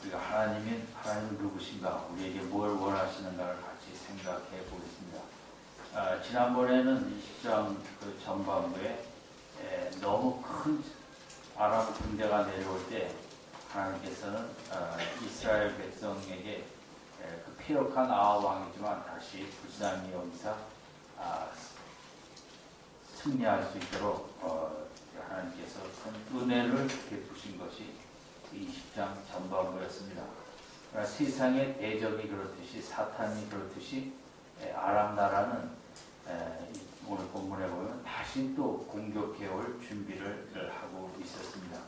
우리가 하나님은 누구신가, 우리에게 뭘 원하시는가를 같이 생각해 보겠습니다. 지난번에는 20장 그 전반부에 너무 큰 아람 군대가 내려올 때 하나님께서는 이스라엘 백성에게 그 패역한 아합 왕이지만 다시 불쌍히 여기사 승리할 수 있도록 하나님께서 큰 은혜를 베푸신 것이 20장 전반부였습니다. 세상의 대적이 그렇듯이 사탄이 그렇듯이 아람 나라는 오늘 본문에 보면 다시 또 공격해올 준비를 하고 있었습니다.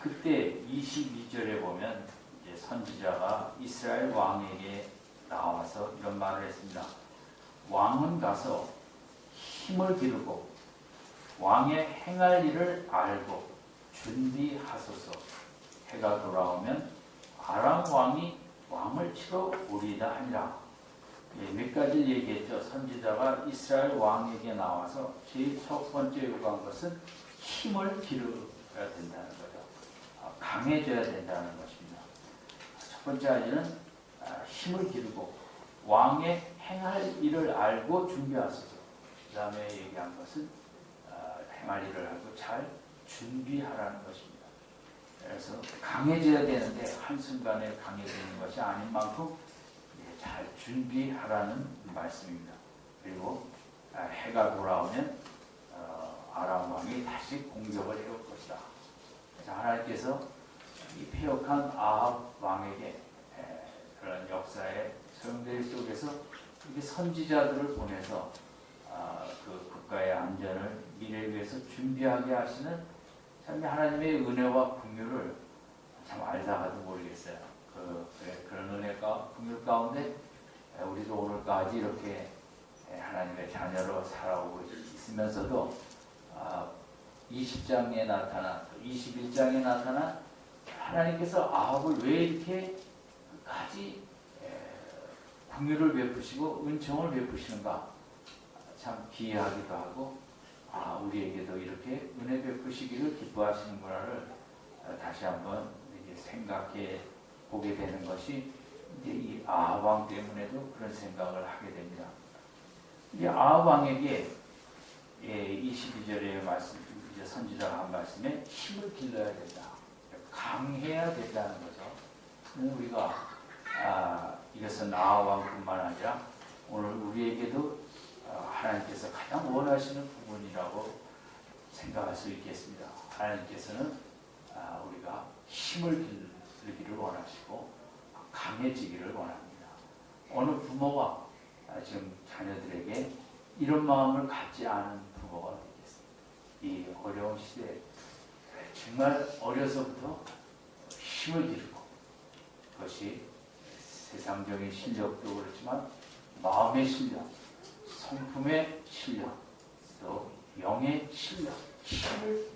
그때 22절에 보면 이제 선지자가 이스라엘 왕에게 나와서 이런 말을 했습니다. 왕은 가서 힘을 기르고 왕의 행할 일을 알고 준비하소서. 해가 돌아오면 아람 왕이 왕을 치러 오리다 하니라. 몇 가지를 얘기했죠. 선지자가 이스라엘 왕에게 나와서 제일 첫 번째 요구한 것은 힘을 기르어야 된다는 거죠. 강해져야 된다는 것입니다. 첫 번째 아이는 힘을 기르고 왕의 행할 일을 알고 준비하소서. 그 다음에 얘기한 것은 행할 일을 알고 잘 준비하라는 것입니다. 그래서 강해져야 되는데 한순간에 강해지는 것이 아닌 만큼 잘 준비하라는 말씀입니다. 그리고 해가 돌아오면 아람 왕이 다시 공격을 해올 것이다. 그래서 하나님께서 이 패역한 아합 왕에게 그런 역사의 소용돌이 속에서 이렇게 선지자들을 보내서 그 국가의 안전을 미래를 위해서 준비하게 하시는 참 하나님의 은혜와 긍휼을 참 알다가도 모르겠어요. 그런 은혜가 긍휼 가운데 우리도 오늘까지 이렇게 하나님의 자녀로 살아오고 있으면서도 20장에 나타난 21장에 나타난 하나님께서 아합을 왜 이렇게까지 긍휼을 베푸시고 은총을 베푸시는가 참 기이하기도 하고 우리에게도 이렇게 은혜 베푸시기를 기뻐하시는구나를 다시 한번 생각해 보게 되는 것이 이제 이 아합 왕 때문에도 그런 생각을 하게 됩니다. 이 아합 왕에게 22절의 말씀, 이제 선지자가 한 말씀에 힘을 길러야 된다, 강해야 된다는 거죠. 우리가 이것은 아합 왕뿐만 아니라 오늘 우리에게도 하나님께서 가장 원하시는 부분이라고 생각할 수 있겠습니다. 하나님께서는 우리가 힘을 기르기를 원하시고 강해지기를 원합니다. 어느 부모가 지금 자녀들에게 이런 마음을 갖지 않은 부모가 되겠습니다. 이 어려운 시대에 정말 어려서부터 힘을 기르고, 그것이 세상적인 실력도 그렇지만 마음의 실력, 성품의 실력, 또 영의 실력, 힘을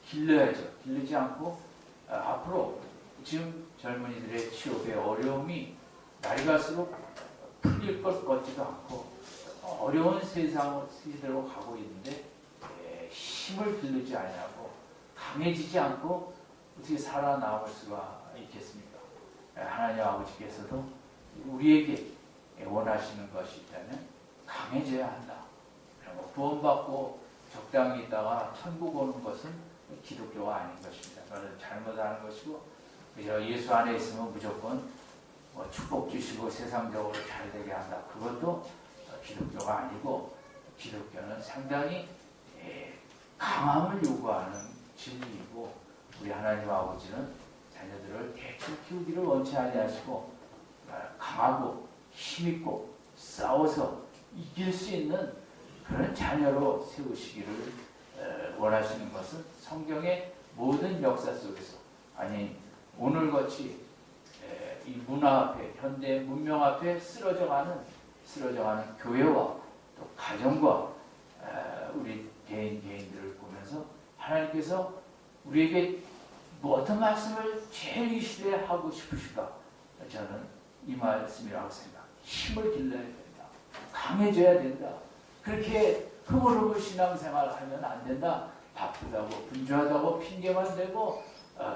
길러야죠. 길르지 않고 앞으로 지금 젊은이들의 취업의 어려움이 날이 갈수록 풀릴 것 같지도 않고 어려운 세상 시대로 가고 있는데 힘을 길르지 않냐고 강해지지 않고 어떻게 살아남을 수가 있겠습니까? 하나님 아버지께서도 우리에게 원하시는 것이 있다면 강해져야 한다. 구원받고 적당히 있다가 천국 오는 것은 기독교가 아닌 것입니다. 그것은 잘못하는 것이고, 예수 안에 있으면 무조건 축복 주시고 세상적으로 잘 되게 한다. 그것도 기독교가 아니고, 기독교는 상당히 강함을 요구하는 진리이고, 우리 하나님 아버지는 자녀들을 대충 키우기를 원치 아니하시고 강하고 힘있고 싸워서 이길 수 있는 그런 자녀로 세우시기를 원하시는 것은 성경의 모든 역사 속에서, 아니 오늘같이 이 문화 앞에, 현대 문명 앞에 쓰러져가는 교회와 또 가정과 우리 개인들을 보면서 하나님께서 우리에게 어떤 말씀을 제일 이 시대에 하고 싶으실까? 저는 이 말씀이라고 생각합니다. 힘을 길러야 된다. 강해져야 된다. 그렇게 흐물흐물 신앙생활을 하면 안 된다. 바쁘다고 분주하다고 핑계만 대고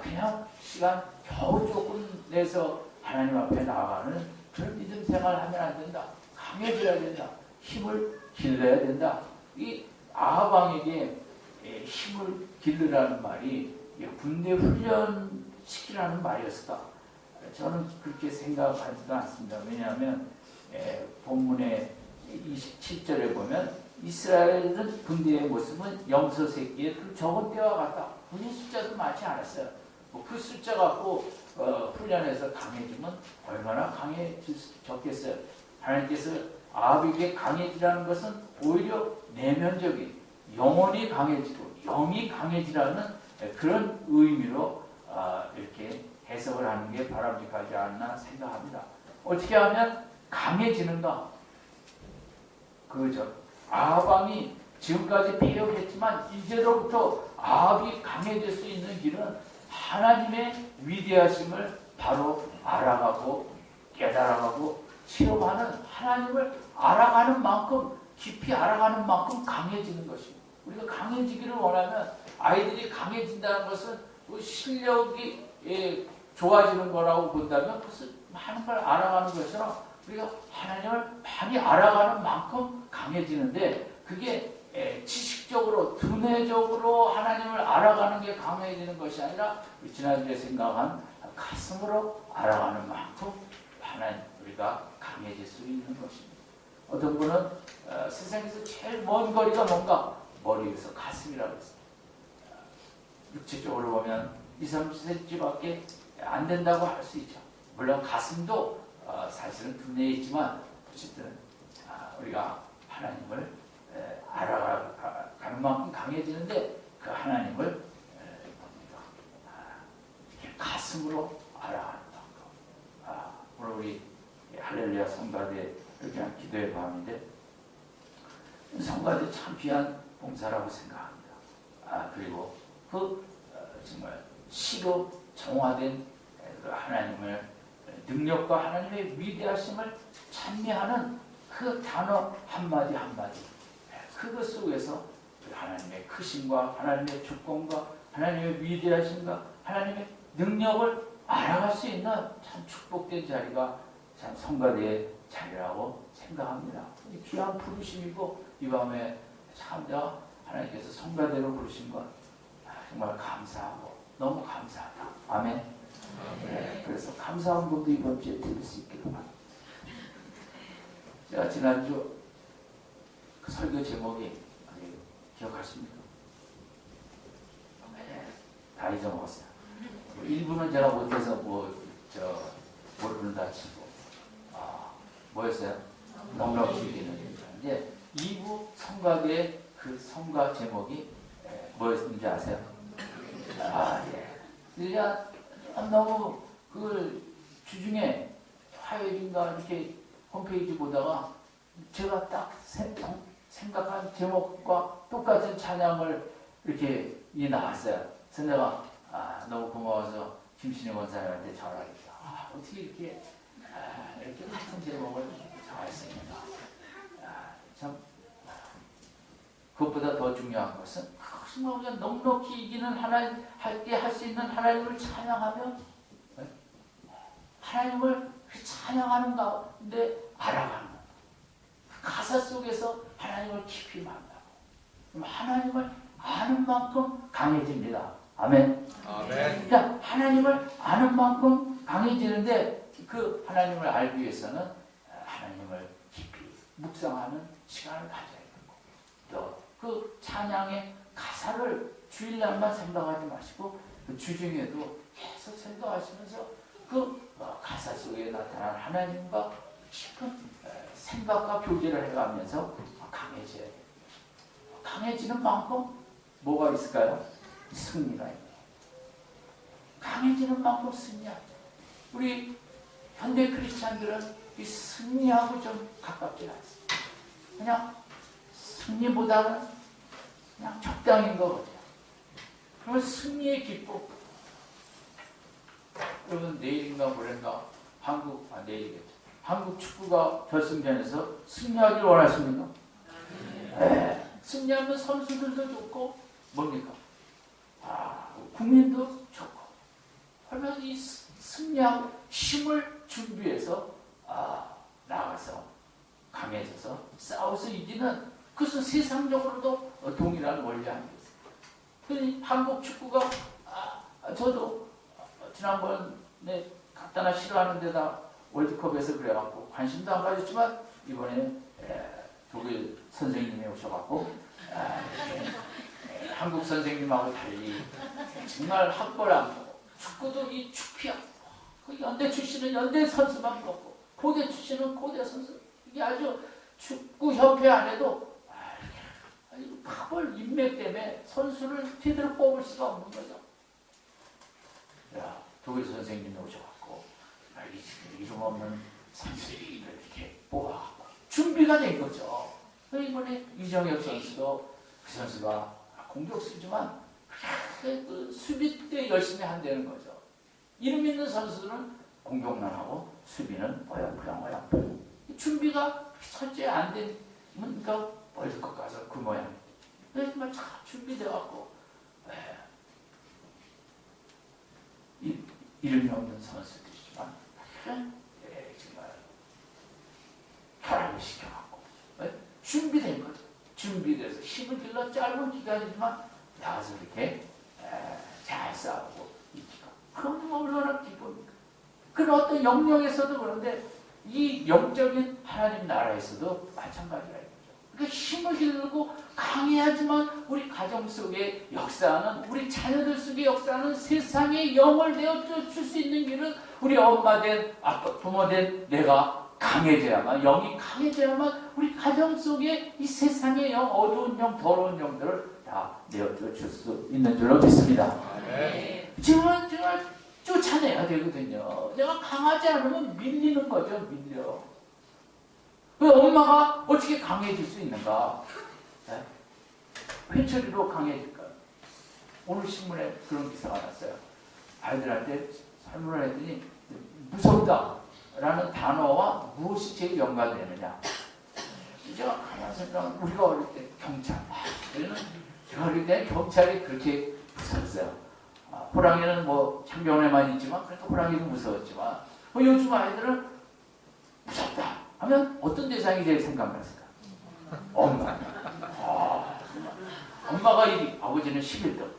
그냥 시간 겨우 조금 내서 하나님 앞에 나아가는 그런 믿음 생활을 하면 안 된다. 강해져야 된다. 힘을 길러야 된다. 이 아합 왕에게 힘을 기르라는 말이 군대 훈련시키라는 말이었다. 저는 그렇게 생각하지도 않습니다. 왜냐하면 본문의 27절에 보면 이스라엘은 군대의 모습은 염소 새끼의 그 적은 때와 같다. 군인 숫자도 많지 않았어요. 그 숫자 갖고 훈련해서 강해지면 얼마나 강해졌겠어요. 하나님께서 아합에게 강해지라는 것은 오히려 내면적인 영혼이 강해지고 영이 강해지라는 그런 의미로 이렇게 해석을 하는 게 바람직하지 않나 생각합니다. 어떻게 하면 강해지는가? 그죠. 아합 왕이 지금까지 배역했지만 이제로부터 아합이 강해질 수 있는 길은 하나님의 위대하심을 바로 알아가고 깨달아가고 체험하는, 하나님을 알아가는 만큼, 깊이 알아가는 만큼 강해지는 것입니다. 우리가 강해지기를 원하면 아이들이 강해진다는 것은 그 실력이 좋아지는 거라고 본다면 그것은 많은 걸 알아가는 것처럼 우리가 하나님을 많이 알아가는 만큼 강해지는데, 그게 지식적으로 두뇌적으로 하나님을 알아가는 게 강해지는 것이 아니라 지난주에 생각한 가슴으로 알아가는 만큼 하나님 우리가 강해질 수 있는 것입니다. 어떤 분은 세상에서 제일 먼 거리가 뭔가? 머리 위에서 가슴이라고 했습니다. 육체적으로 보면 2-3cm밖에 안 된다고 할 수 있죠. 물론 가슴도 사실은 두뇌에 있지만 어쨌든 우리가 하나님을 알아가는 만큼 강해지는데, 그 하나님을 이렇게 가슴으로 알아가는 만큼. 오늘 우리 할렐루야 성가대 이렇게 기도의 밤인데, 성가대 참 귀한 봉사라고 생각합니다. 그리고 정말 시로 정화된 그 하나님을 능력과 하나님의 위대하심을 찬미하는 그 단어 한마디 한마디, 그것 속에서 하나님의 크심과 하나님의 주권과 하나님의 위대하심과 하나님의 능력을 알아갈 수 있는 참 축복된 자리가 참 성가대의 자리라고 생각합니다. 귀한 부르심이고, 이 밤에 참 하나님께서 성가대로 부르신 것 정말 감사하고 너무 감사하다. 아멘. 네, 그래서 감사한 분도 이번 주에 드릴 수 있기를 바랍니다. 제가 지난주 그 설교 제목이 기억하십니까? 네, 다 잊어먹었어요. 일부는 제가 못해서 모르는다 치고 뭐였어요? 넉넉히 이기는. 이제 2부 성가대의 그 성가 제목이 뭐였는지 아세요? 제가 너무 그 주중에 화요일인가 이렇게 홈페이지 보다가 제가 딱 생각한 제목과 똑같은 찬양을 이렇게 나왔어요. 그래서 내가 너무 고마워서 김신영 원사님한테 전화했죠. 어떻게 이렇게 같은 제목을 정했습니까? 참 그것보다 더 중요한 것은 정말 우리가 넉넉히 이기는 하나님 할 때 할 수 있는 하나님을 찬양하며 하나님을 찬양하는 가운데 알아가는 것. 그 가사 속에서 하나님을 깊이 만나고 하나님을 아는 만큼 강해집니다. 아멘. 아멘. 그러니까 하나님을 아는 만큼 강해지는데, 그 하나님을 알기 위해서는 하나님을 깊이 묵상하는 시간을 가져야 되고, 또 그 찬양의 가사를 주일날만 생각하지 마시고 그 주중에도 계속 생각하시면서 그 가사 속에 나타난 하나님과 깊은 생각과 교제를 해가면서 강해져야 돼요. 강해지는 만큼 뭐가 있을까요? 승리가 있어요. 강해지는 만큼 승리하죠. 우리 현대 크리스찬들은 이 승리하고 좀 가깝지 않습니다. 그냥 승리보다는 그냥 적당인 것 같아요. 그러면 승리의 기쁨. 여러분 내일인가 모레인가 내일이겠죠. 한국 축구가 결승전에서 승리하길 원하십니까? 네. 승리하면 선수들도 좋고 뭡니까? 국민도 좋고. 그러면 이 승리하고 힘을 준비해서 나가서 강해져서 싸워서 이기는 그것은 세상적으로도 동일한 원리 아니겠어요. 한국 축구가 저도 지난번에 갖다나 싫어하는 데다 월드컵에서 그래갖고 관심도 안 가졌지만 이번에 독일 선생님이 오셔갖고 한국 선생님하고 달리 정말 학벌 안 보고 축구도 이 축피야. 그 연대 출신은 연대 선수만 보고 고대 출신은 고대 선수. 이게 아주 축구협회 안에도 학벌 인맥 때문에 선수를 제대로 뽑을 수가 없는 거죠. 야, 독일 선생님이 오셔갖고 이름 없는 선수들을 이렇게 뽑아갖고 준비가 된 거죠. 이번에 이정엽 선수도 그 선수가 공격수지만 그 수비 때 열심히 한다는 거죠. 이름 있는 선수들은 공격만 하고 수비는 어영부영. 준비가 철저히 안 되면 그러니까 월드컵 가서 그 모양. 그래서 정말 잘 준비돼갖고 이름이 없는 선수들이지만 정말 결합을 시켜갖고 준비된 거죠. 준비돼서 힘을 길러 짧은 기간이지만 나와서 이렇게 잘 싸우고 이기고 그럼 얼마나 기쁩니까? 그런 어떤 영역에서도 그런데 이 영적인 하나님 나라에서도 마찬가지라 이거죠. 그러니까 힘을 기르고 강해야지만 우리 가정 속에 역사하는 우리 자녀들 속에 역사하는 세상의 영을 내어줄 수 있는 길은 우리 엄마 된 아빠 부모 된 내가 강해져야만 영이 강해져야만 우리 가정 속에 이 세상의 영 어두운 영 더러운 영들을 다 내어줄 수 있는 줄로 믿습니다. 정말 쫓아내야 되거든요. 내가 강하지 않으면 밀리는 거죠. 밀려. 왜 엄마가 어떻게 강해질 수 있는가? 회초리로 강해질까요? 오늘 신문에 그런 기사가 났어요. 아이들한테 설문을 했더니 무섭다라는 단어와 무엇이 제일 연관되느냐. 제가 가만히 생각하면 우리가 어릴 때 경찰. 제가 어릴 때 경찰이 그렇게 무서웠어요. 호랑이는 뭐 창병에만 있지만 그래도 호랑이도 무서웠지만 요즘 아이들은 무섭다 하면 어떤 대상이 제일 생각났을까? 엄마. 엄마가 1위, 아버지는 11등.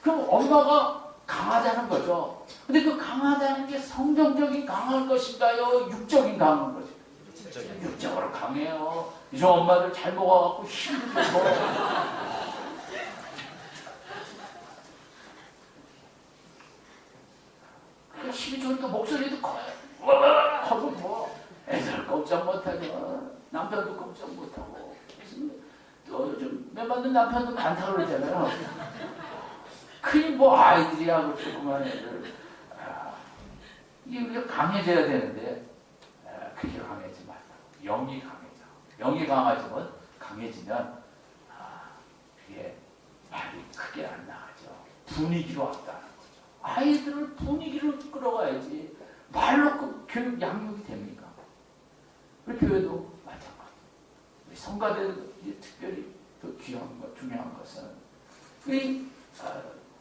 그럼 엄마가 강하다는 거죠. 근데 그 강하다는 게 성경적인 강할 것인가요? 육적인 강한 것인가요? 육적으로 강해요. 요즘 엄마들 잘 먹어갖고 힘들고 힘이 좋으니까 목소리도 커요. 하고 뭐 애들 꼼짝 못하죠. 남편도 꼼짝 못하고 또 요즘 매 맞는 남편도 많다고 그러잖아요. 그게 뭐 아이들이하고 조그만 애들 이게 우리가 강해져야 되는데 그게 강해지지 말고 영이 강해져. 영이 강해지면 그게 말이 크게 안 나가죠. 분위기로 왔다는 거죠. 아이들을 분위기로 끌어가야지 말로 그 교육 양육이 됩니까? 우리 교회도 마찬가지. 우리 성가대도 특별히 더 귀한 것, 중요한 것은 우리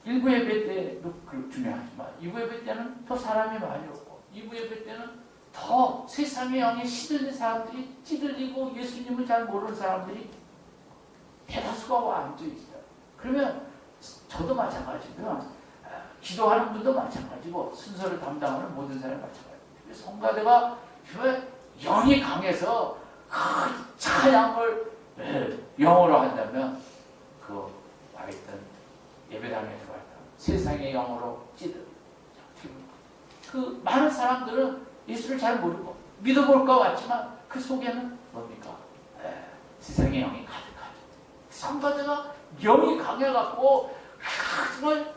1부 예배 때도 중요하지만 2부 예배 때는 더 사람이 많이 오고 2부 예배 때는 더 세상의 영에 시들린 사람들이 찌들리고 예수님을 잘 모르는 사람들이 대다수가 와 앉아있어요. 그러면 저도 마찬가지고요. 기도하는 분도 마찬가지고 순서를 담당하는 모든 사람이 마찬가지고 성가대가 영이 강해서 그 찬양을 영어로 한다면 그 와있던 예배당에 들어왔던 세상의 영어로 찌들 그 많은 사람들은 예수를 잘 모르고 믿어볼 것 같지만 그 속에는 뭡니까? 세상의 영이 가득하죠. 성가대가 영이 강해갖고 정말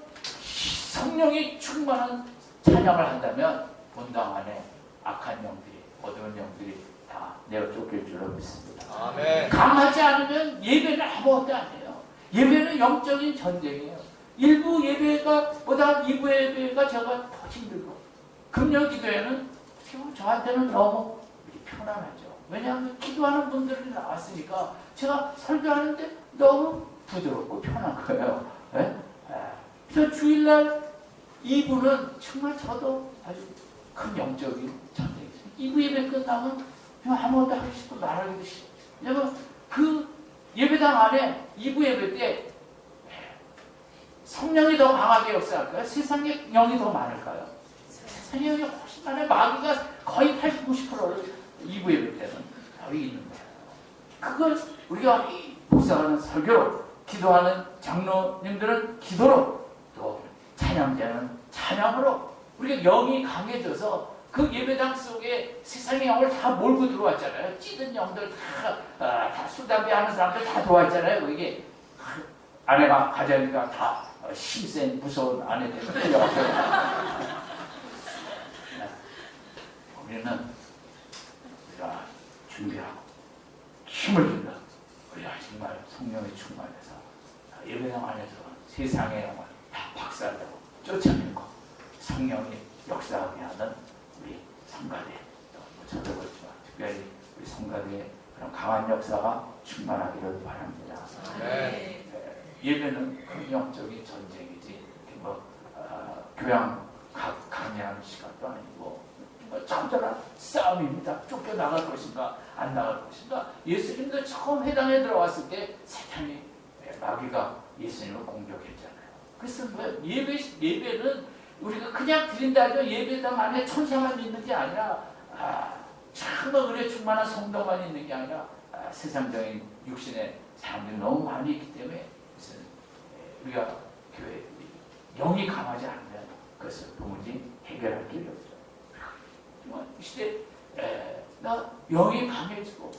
성령이 충만한 찬양을 한다면 본당 안에 악한 영들이 어두운 영들이 다 내어 쫓길 줄로 믿습니다. 아멘. 강하지 않으면 예배는 아무것도 아니에요. 예배는 영적인 전쟁이에요. 일부 예배가 보다 2부 예배가 제가 더 힘들고 금요 기도회는 저한테는 너무 편안하죠. 왜냐하면 기도하는 분들이 나왔으니까 제가 설교하는데 너무 부드럽고 편한 거예요. 네? 그래서 주일날 2부는 정말 저도 아주 큰 영적인 전쟁이 있어요. 2부 예배 끝나면 아무것도 하기 싫고 말하기도 싫어요. 왜냐면 그 예배당 안에 2부 예배 때 성령이 더 강하게 역사할까요? 세상에 영이 더 많을까요? 세상에 영이 훨씬 많아요. 마귀가 거의 80, 90%를 2부 예배 때는 여기 있는 거예요. 그걸 우리가 묵상하는 설교로, 기도하는 장로님들은 기도로, 또 찬양자는 찬양으로 우리가 영이 강해져서 그 예배당 속에 세상의 영을 다 몰고 들어왔잖아요. 찌든 영들 다 술, 담배 하는 사람들 다 들어왔잖아요. 이게 아내가 가자니까 다 힘센 무서운 아내들이 끌려왔어요. 우리는 우리가 준비하고 힘을 준다. 우리가 정말 성령에 충만해서 예배당 안에서 세상의 영을 다 박살내고 쫓아내고 성령이 역사하게 하는 우리 성가대, 저도 그렇지만 특별히 우리 성가대의 그런 강한 역사가 충만하기를 바랍니다. 네. 예배는 큰 영적인 전쟁이지 교양 강의하는 시간도 아니고 처절한 싸움입니다. 쫓겨나갈 것인가 안 나갈 것인가. 예수님도 처음 회당에 들어왔을 때 사탄이, 마귀가 예수님을 공격했잖아요. 그래서 예배는 우리가 그냥 드린다 해도 예배당 안에 천사만 있는 게 아니라 정말 은혜 충만한 성도만 있는 게 아니라 세상적인 육신의 사람들이 너무 많이 있기 때문에 우리가 교회 영이 강하지 않으면 그것을 도무지 해결할 길이 없죠. 이 시대 나 영이 강해지고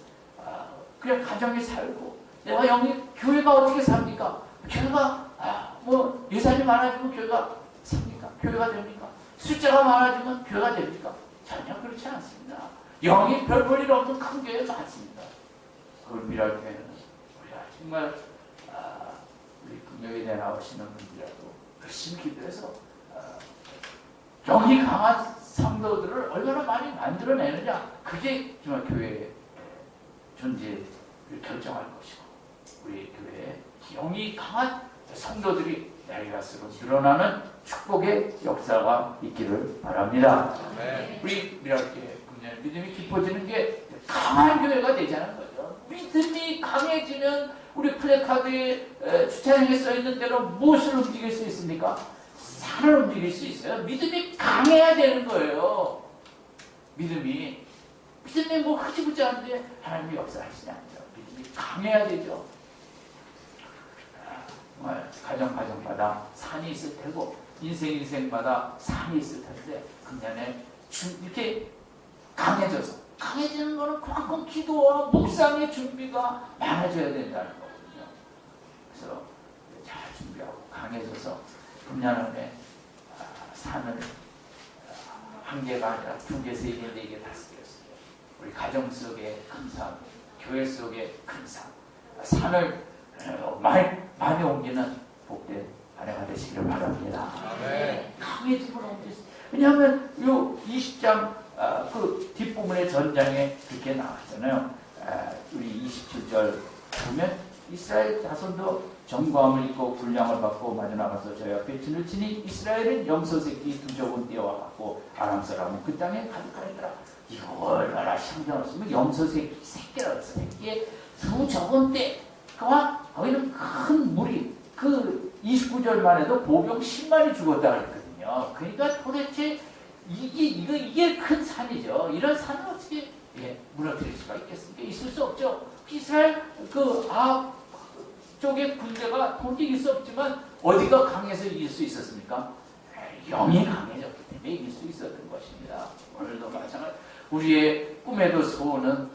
그냥 가정에 살고 내가 영이 교회가 어떻게 삽니까? 교회가 뭐 예산이 많아지면 교회가 삽니까? 교회가 됩니까? 숫자가 많아지면 교회가 됩니까? 전혀 그렇지 않습니다. 영이 별 볼 일 없는 큰 교회가 많습니다. 그걸 미랄 교회는 우리가 정말 우리 금요일에 나오시는 분들이라도 열심히 기도해서 영이 강한 성도들을 얼마나 많이 만들어내느냐, 그게 정말 교회의 존재를 결정할 것이고 우리 교회에 영이 강한 성도들이 날갈수록 늘어나는 축복의 역사가 있기를 바랍니다. 네. 우리 미랄교회 믿음이 깊어지는 게 강한 교회가 되자는 거죠. 믿음이 강해지면 우리 플래카드에 주차장에 써있는 대로 무엇을 움직일 수 있습니까? 산을 움직일 수 있어요. 믿음이 강해야 되는 거예요. 믿음이 뭐 흐지부지 않은데 하나님이 역사하시지 않죠. 믿음이 강해야 되죠. 정말 가정마다 산이 있을 테고 인생마다 산이 있을 텐데 금년에 이렇게 강해지는 거는 그만큼 기도와 묵상의 준비가 많아져야 된다는 거거든요. 그래서 잘 준비하고 강해져서 금년에 산을 한 개가 아니라 2개, 3개, 4개, 5개였어요. 우리 가정 속에 큰 산, 교회 속에 큰 산, 산을 많이 옮기는 복된 아내가 되시기를 바랍니다. 네. 강해지면 옮겼어요. 왜냐하면 요 20장 그 뒷부분의 전장에 그렇게 나왔잖아요. 우리 27절 보면 이스라엘 자손도 정과함을 입고 분량을 받고 마주 나가서 저희 앞에 진을 치니 이스라엘은 염소새끼 두 적은 떼와 같고 아람 사람은 그 땅에 가득하니라. 이거 얼마나 상관없으면 염소새끼 새끼라고 해서 새끼에 두 적은 떼. 그와 거기는 큰 물이 그 29절만 해도 보병 10만이 죽었다 그랬거든요. 그러니까 도대체 이게 큰 산이죠. 이런 산을 어떻게 무너뜨릴 수가 있겠습니까? 있을 수 없죠. 이스라엘 쪽의 군대가 도저히 이길 수 없지만 어디가 강해서 이길 수 있었습니까? 영이 강해졌기 때문에 이길 수 있었던 것입니다. 오늘도 마찬가지. 우리의 꿈에도 소원은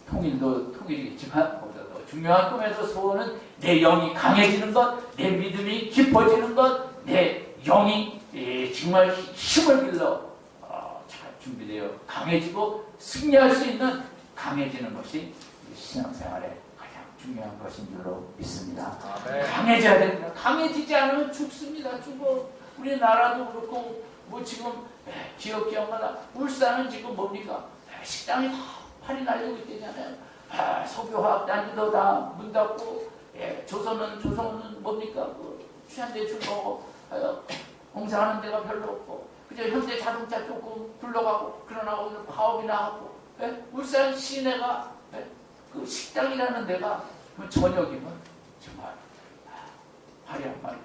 통일도 통일이겠지만 보다도 중요한 꿈에도 소원은 내 영이 강해지는 것, 내 믿음이 깊어지는 것, 내 영이 정말 힘을 길러 잘 준비되어 강해지고 승리할 수 있는 강해지는 것이 신앙생활의 가장 중요한 것인 줄로 믿습니다. 강해져야 됩니다. 강해지지 않으면 죽습니다. 죽어. 우리나라도 그렇고 뭐 지금 지역마다 울산은 지금 뭡니까? 식당이 다 팔이 날리고 있대잖아요. 석유화학단지도 다 문 닫고 조선은 뭡니까? 취한대 주고 공사하는 데가 별로 없고 그저 현대 자동차 조금 굴러가고 그러나 오늘 파업이나 하고 울산 시내가 그 식당이라는 데가 그 저녁이면 정말 화려한 말이고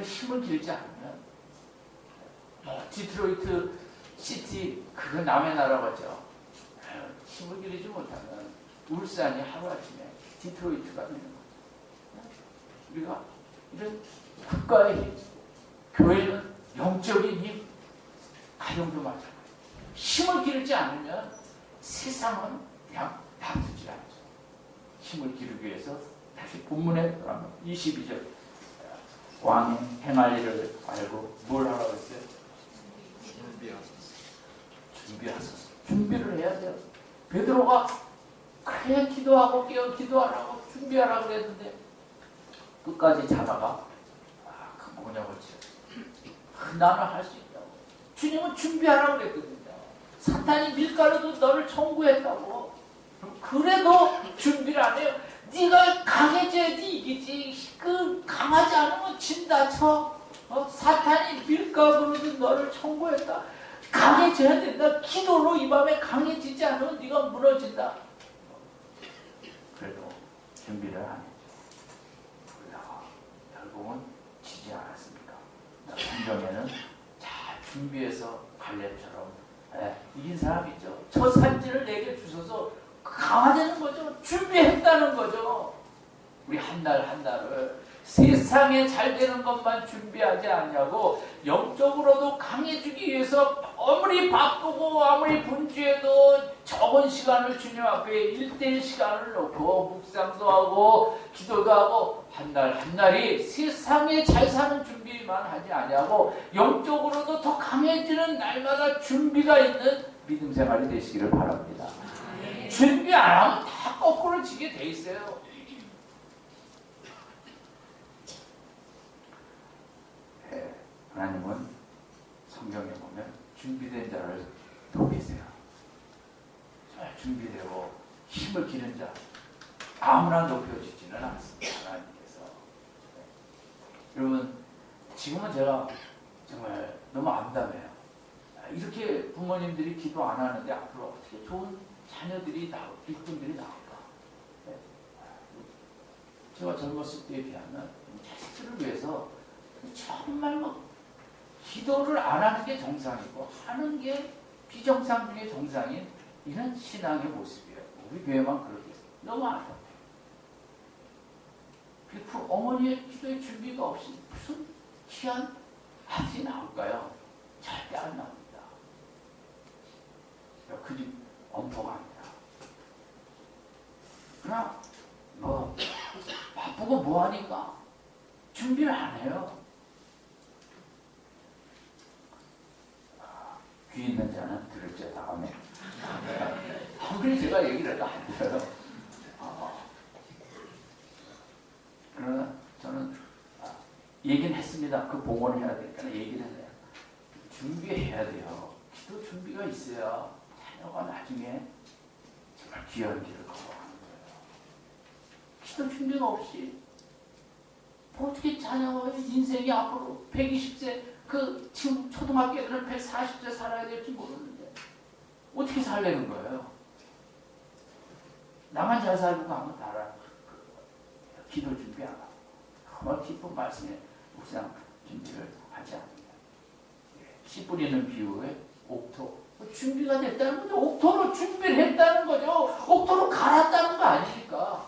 힘을 길지 않으면 디트로이트 시티 그거 남의 나라 같죠. 힘을 기르지 못하면 울산이 하루아침에 디트로이트가 되는 거죠. 우리가 이런 국가의 힘, 교회는 영적인 힘, 가정도 마찬가지. 힘을 기르지 않으면 세상은 그냥 놔두지 않죠. 힘을 기르기 위해서 다시 본문에 들어가면 22절 왕이 행할 일을 알고 뭘 하라고 했어요? 준비하소서. 준비를 해야 돼요. 베드로가 그래 기도하고 깨어 기도하라고 준비하라고 그랬는데 끝까지 자다가 그 뭐냐고 치요. 나는 할 수 있다고. 주님은 준비하라고 그랬거든요. 사탄이 밀가루도 너를 청구했다고. 그래도 준비를 안 해요. 네가 강해져야지 이기지. 그 강하지 않으면 진다 쳐. 사탄이 밀가루도 너를 청구했다. 강해져야 된다. 기도로 이 밤에 강해지지 않으면 네가 무너진다. 그래도 준비를 안 했죠. 그러다가 결국은 지지 않았습니까? 성경에는 잘 준비해서 갈렙처럼 이긴 사람 있죠. 저 산지를 내게 주셔서 강화되는 거죠. 준비했다는 거죠. 우리 한 날 한 날을 세상에 잘 되는 것만 준비하지 않냐고 영적으로도 강해지기 위해서 아무리 바쁘고 아무리 분주해도 적은 시간을 주님 앞에 1대1 시간을 놓고 묵상도 하고 기도도 하고 한 날 한 날이 세상에 잘 사는 준비만 하지 않냐고 영적으로도 더 강해지는 날마다 준비가 있는 믿음 생활이 되시기를 바랍니다. 준비 안 하면 다 거꾸로 지게 돼 있어요. 하나님은 성경에 보면 준비된 자를 돕으세요. 잘 준비되고 힘을 기른 자 아무나 높여주지는 않습니다. 하나님께서. 여러분 지금은 제가 정말 너무 암담해요. 이렇게 부모님들이 기도 안 하는데 앞으로 어떻게 좋은 자녀들이 일꾼들이 나올까? 제가 젊었을 때에 비하면 자식들을 위해서 정말 기도를 안 하는 게 정상이고 하는 게 비정상 중에 정상인 이런 신앙의 모습이에요. 우리 교회만 그렇게 너무 안타까워요. 그 어머니의 기도의 준비가 없이 무슨 귀한 아들이 나올까요? 절대 안 나옵니다. 그 집 엄포갑니다. 그러나 바쁘고 뭐하니까 준비를 안 해요. 귀 있는 자는 들을지어다. 아멘. 아무리 제가 얘기를 해도 안 들어요. 그러나 저는 얘기는 했습니다. 그 복원을 해야 되니까 얘기를 해요. 준비해야 돼요. 기도 준비가 있어야 자녀가 나중에 정말 귀한 길을 걸어가는 거예요. 기도 준비가 없이 어떻게 자녀의 인생이 앞으로 120세 지금 초등학교 애들은 140세 살아야 될지 모르는데 어떻게 살려는 거예요? 나만 잘 살고 가면 다라 기도 준비 안 하고 정말 깊은 말씀에 묵상 준비를 하지 않습니다. 씨 뿌리는 비유에 옥토 준비가 됐다는 거죠. 옥토로 준비를 했다는 거죠. 옥토로 갈았다는 거 아닙니까?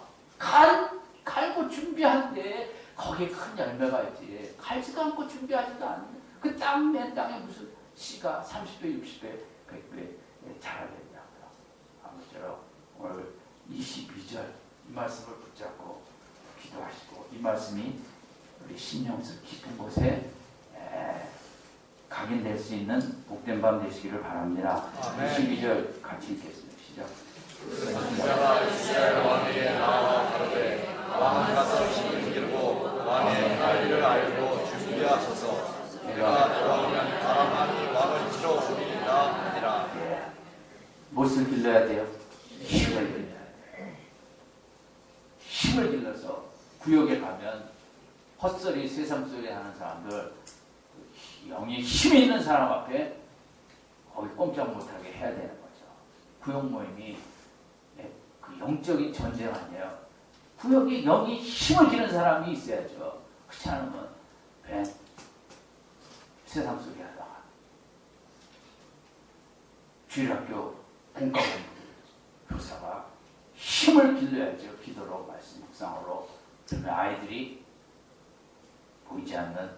갈고 준비한데 거기에 큰 열매가 있지. 갈지도 않고 준비하지도 않는데 그 맨 땅에 무슨 씨가 30배, 60배, 100배 자라야 된다고요. 아무쪼록 오늘 22절 이 말씀을 붙잡고 기도하시고 이 말씀이 우리 신령스 깊은 곳에 각인될 수 있는 복된 밤 되시기를 바랍니다. 22절 같이 읽겠습니다. 시작. 선지자가 이스라엘 왕에게 나와 가로되 왕은 가서 힘을 기르고 왕의 할 일을 알고 준비하소서. 내가 돌아오면 바람만이 왕을 치러 오리이다 하니라. 무엇을 길러야 돼요? 힘을 길러야 돼요. 힘을 길러서 구역에 가면 헛소리 새삼소리 하는 사람들, 영이 힘이 있는 사람 앞에 거기 꼼짝 못하게 해야 되는 거죠. 구역 모임이 그 영적인 전쟁 아니에요. 구역이 영이 힘을 기는 사람이 있어야죠. 그렇지 않으면 새삼소리 하다가 주일학교 공과공 교사가 힘을 길러야죠. 기도로, 말씀, 묵상으로. 그러면 아이들이 보이지 않는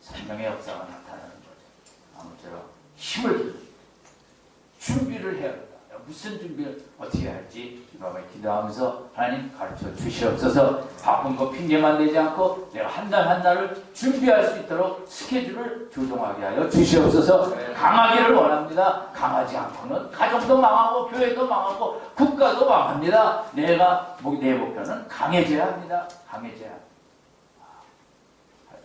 생명의 역사가 나타나는 거죠. 아무쪼록 힘을 길러 준비를 해야겠다. 무슨 준비를 어떻게 할지 이 밤에 기도하면서 하나님 가르쳐 주시옵소서. 바쁜 거 핑계만 대지 않고 내가 한 날 한 날을 준비할 수 있도록 스케줄을 조정하게 하여 주시옵소서. 강하기를 원합니다. 강하지 않고는 가정도 망하고 교회도 망하고 국가도 망합니다. 내 목표는 강해져야 합니다. 강해져야 합니다.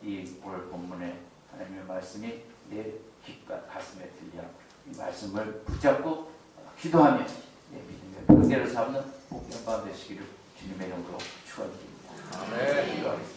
이 오늘 본문의 하나님의 말씀이 내 귓과 가슴에 들려 이 말씀을 붙잡고 기도하며 내 믿음의 변대를 삼는 복된 밤 되시기를 주님의 이름으로 축원드립니다. 아멘. 기도하겠습니다.